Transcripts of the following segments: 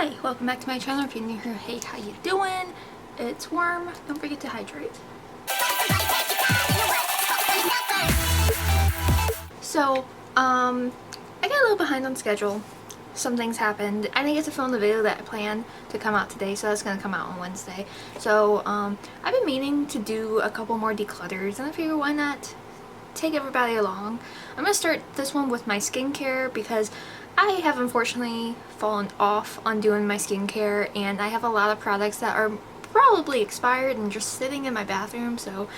Hi, welcome back to my channel. If you're new here, hey, how you doing? It's warm. Don't forget to hydrate. So, I got a little behind on schedule. Some things happened. I didn't get to film the video that I planned to come out today, so that's gonna come out on Wednesday. So, I've been meaning to do a couple more declutters, and I figured why not take everybody along. I'm gonna start this one with my skincare because I have unfortunately fallen off on doing my skincare, and I have a lot of products that are probably expired and just sitting in my bathroom, so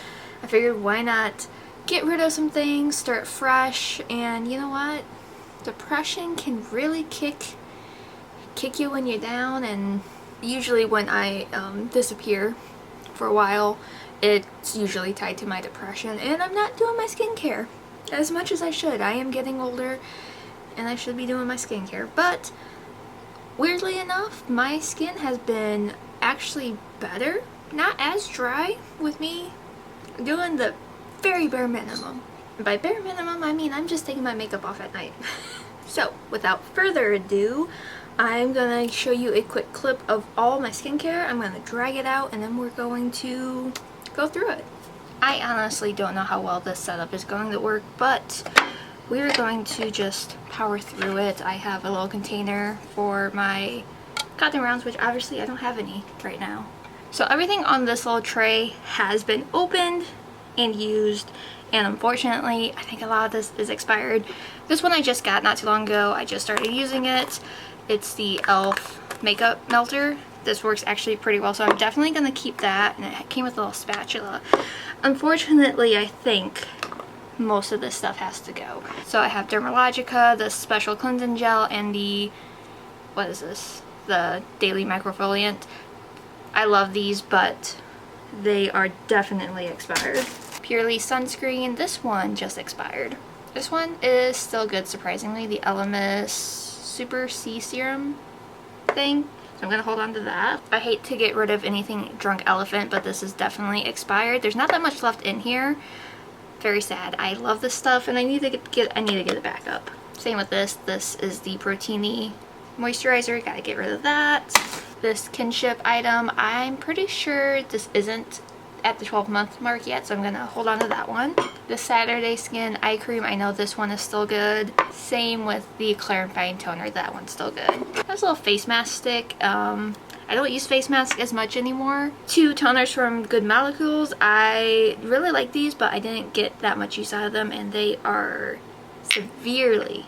I figured why not get rid of some things, start fresh. And you know what? Depression can really kick you when you're down, and usually when I disappear for a while, it's usually tied to my depression, and I'm not doing my skincare as much as I should. I am getting older and I should be doing my skincare, but weirdly enough, my skin has been actually better, not as dry, with me doing the very bare minimum. By bare minimum, I mean I'm just taking my makeup off at night. So without further ado, I'm gonna show you a quick clip of all my skincare. I'm gonna drag it out and then we're going to go through it. I honestly don't know how well this setup is going to work, but we're going to just power through it. I have a little container for my cotton rounds, which obviously I don't have any right now. So everything on this little tray has been opened and used, and unfortunately I think a lot of this is expired. This one I just got not too long ago. I just started using it. It's the e.l.f. makeup melter. This works actually pretty well, so I'm definitely going to keep that, and it came with a little spatula. Unfortunately, I think most of this stuff has to go. So I have Dermalogica, the special cleansing gel, and the, what is this? The daily microfoliant. I love these, but they are definitely expired. Purely sunscreen, this one just expired. This one is still good, surprisingly, the Elemis Super C Serum thing. So I'm gonna hold on to that. I hate to get rid of anything Drunk Elephant, but this is definitely expired. There's not that much left in here. Very sad. I love this stuff, and I need to get it back up. Same with this. This is the Protini moisturizer. Gotta get rid of that. This Kinship item, I'm pretty sure this isn't at the 12-month mark yet, so I'm gonna hold on to that one. The Saturday Skin eye cream, I know this one is still good. Same with the clarifying toner, that one's still good. There's a little face mask stick. I don't use face masks as much anymore. 2 toners from Good Molecules. I really like these, but I didn't get that much use out of them, and they are severely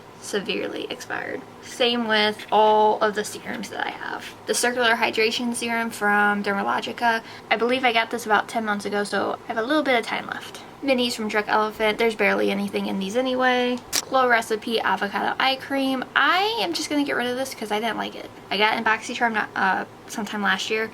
expired. Same with all of the serums that I have. The Circular Hydration Serum from Dermalogica. I believe I got this about 10 months ago, so I have a little bit of time left. Minis from Drunk Elephant. There's barely anything in these anyway. Glow Recipe Avocado Eye Cream. I am just going to get rid of this because I didn't like it. I got it in BoxyCharm sometime last year.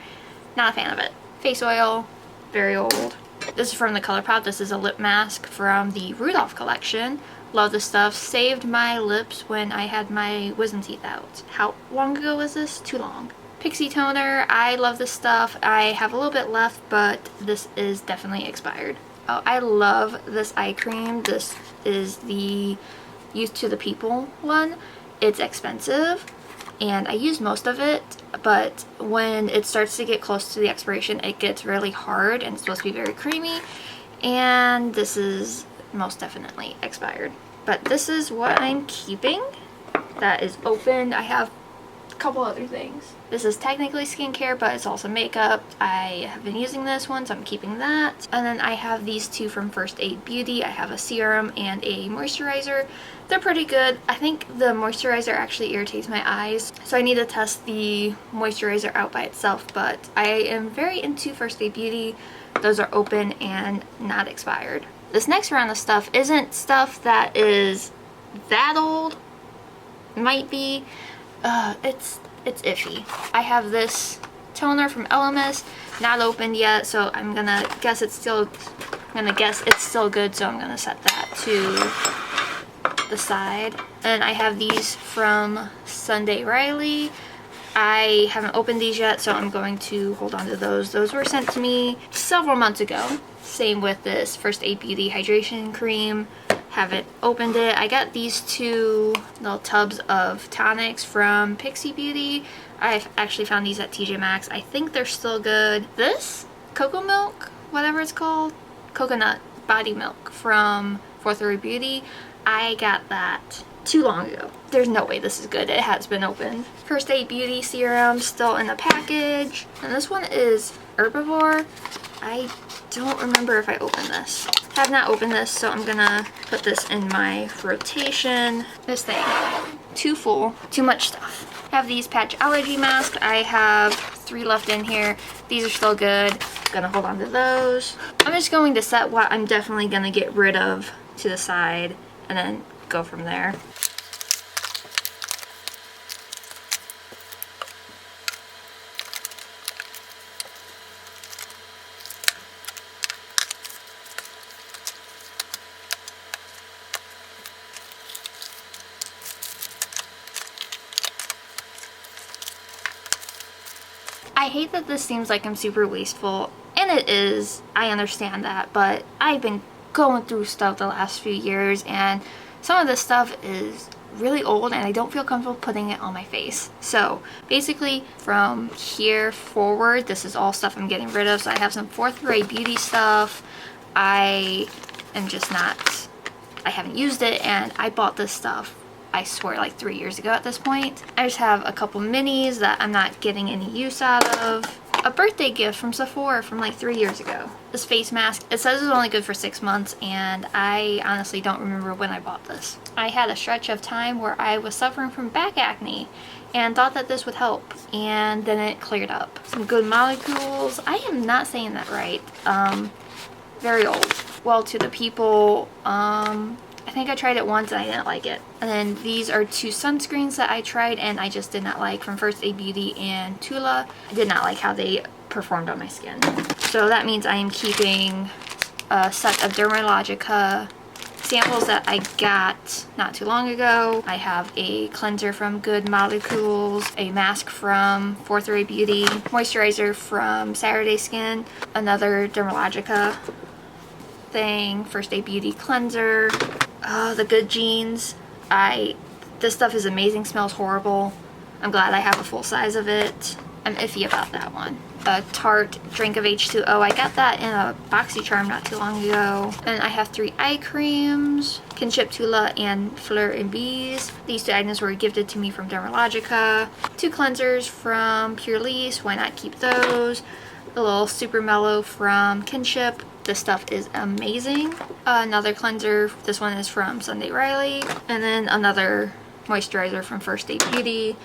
Not a fan of it. Face oil. Very old. This is from the ColourPop. This is a lip mask from the Rudolph collection. Love this stuff. Saved my lips when I had my wisdom teeth out. How long ago was this? Too long. Pixie toner. I love this stuff. I have a little bit left, but this is definitely expired. Oh, I love this eye cream. This is the Youth to the People one. It's expensive, and I use most of it, but when it starts to get close to the expiration, it gets really hard, and it's supposed to be very creamy, and this is most definitely expired. But this is what I'm keeping that is open. I have a couple other things. This is technically skincare, but it's also makeup. I have been using this one, so I'm keeping that. And then I have these 2 from First Aid Beauty. I have a serum and a moisturizer. They're pretty good. I think the moisturizer actually irritates my eyes, so I need to test the moisturizer out by itself, but I am very into First Aid Beauty. Those are open and not expired. This next round of stuff isn't stuff that is that old. Might be. It's iffy. I have this toner from Elemis, not opened yet, so I'm gonna guess it's still good, so I'm gonna set that to the side. And I have these from Sunday Riley. I haven't opened these yet, so I'm going to hold on to those. Those were sent to me several months ago. Same with this First Aid Beauty Hydration Cream. Haven't opened it. I got these 2 little tubs of tonics from Pixie Beauty. I've actually found these at TJ Maxx. I think they're still good. This cocoa milk, whatever it's called, coconut body milk from Fourth Beauty, I got that too long ago. There's no way this is good. It has been opened. First Aid Beauty serum still in the package, and this one is herbivore. I don't remember if I opened this. Have not opened this, so I'm gonna put this in my rotation. This thing, too full, too much stuff. Have these patch allergy masks. I have 3 left in here. These are still good. Gonna hold on to those. I'm just going to set what I'm definitely gonna get rid of to the side and then go from there. I hate that this seems like I'm super wasteful, and it is. I understand that, but I've been going through stuff the last few years, and some of this stuff is really old and I don't feel comfortable putting it on my face. So basically from here forward, this is all stuff I'm getting rid of. So I have some Fourth Beauty stuff. I haven't used it, and I bought this stuff, I swear, like 3 years ago at this point. I just have a couple minis that I'm not getting any use out of. A birthday gift from Sephora from like 3 years ago. This face mask, it says it's only good for 6 months, and I honestly don't remember when I bought this. I had a stretch of time where I was suffering from back acne and thought that this would help, and then it cleared up. Some Good Molecules. I am not saying that right. Very old. Well, to the people, I think I tried it once and I didn't like it. And then these are 2 sunscreens that I tried and I just did not like, from First Aid Beauty and Tula. I did not like how they performed on my skin. So that means I am keeping a set of Dermalogica samples that I got not too long ago. I have a cleanser from Good Molecules, a mask from Fourth Beauty, moisturizer from Saturday Skin, another Dermalogica thing, First Aid Beauty cleanser, the Good Jeans. This stuff is amazing, smells horrible. I'm glad I have a full size of it. I'm iffy about that one. A Tarte Drink of H2O. I got that in a BoxyCharm not too long ago. And I have 3 eye creams, Kinship, Tula, and Fleur and Bees. These 2 items were gifted to me from Dermalogica. 2 cleansers from Pure Lease. Why not keep those? A little Super Mellow from Kinship. This stuff is amazing. Another cleanser. This one is from Sunday Riley. And then another moisturizer from First Aid Beauty.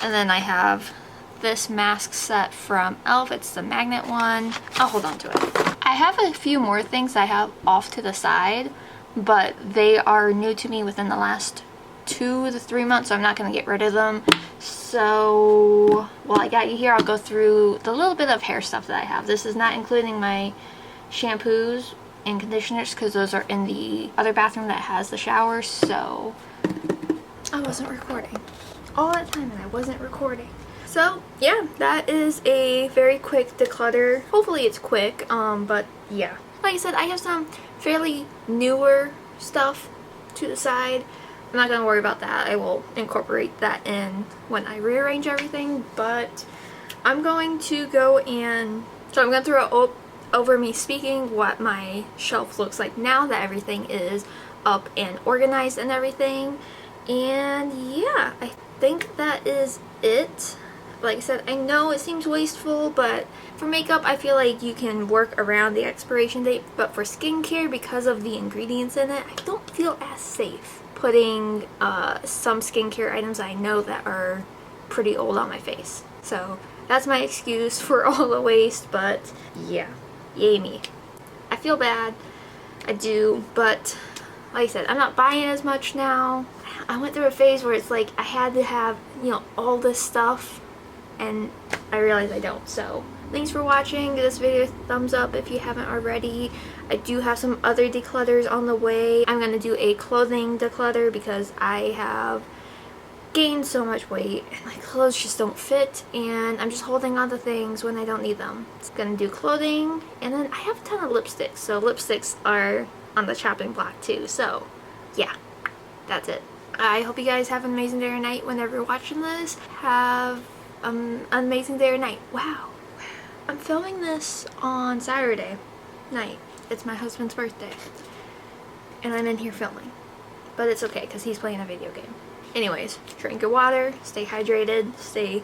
And then I have this mask set from e.l.f. It's the magnet one. I'll hold on to it. I have a few more things I have off to the side, but they are new to me within the last 2 to 3 months, so I'm not going to get rid of them. So while I got you here, I'll go through the little bit of hair stuff that I have. This is not including my shampoos and conditioners because those are in the other bathroom that has the shower. So I wasn't recording all that time and I wasn't recording. So yeah, that is a very quick declutter. Hopefully it's quick, but yeah. Like I said, I have some fairly newer stuff to the side. I'm not going to worry about that. I will incorporate that in when I rearrange everything, but I'm going to go and... So I'm going to throw over me speaking what my shelf looks like now that everything is up and organized and everything. And yeah, I think that is it. Like I said, I know it seems wasteful, but for makeup, I feel like you can work around the expiration date. But for skincare, because of the ingredients in it, I don't feel as safe putting some skincare items I know that are pretty old on my face. So that's my excuse for all the waste, but yeah, yay me. I feel bad, I do, but like I said, I'm not buying as much now. I went through a phase where it's like I had to have, you know, all this stuff, and I realized I don't. So thanks for watching. Give this video a thumbs up if you haven't already. I do have some other declutters on the way. I'm going to do a clothing declutter because I have gained so much weight and my clothes just don't fit, and I'm just holding on to things when I don't need them. It's going to do clothing, and then I have a ton of lipsticks. So lipsticks are on the chopping block too. So yeah, that's it. I hope you guys have an amazing day or night whenever you're watching this. Have an amazing day or night. Wow. I'm filming this on Saturday night. It's my husband's birthday. And I'm in here filming. But it's okay because he's playing a video game. Anyways, drink your water, stay hydrated, stay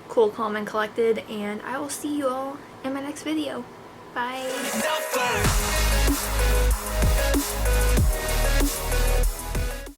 cool, calm, and collected, and I will see you all in my next video. Bye.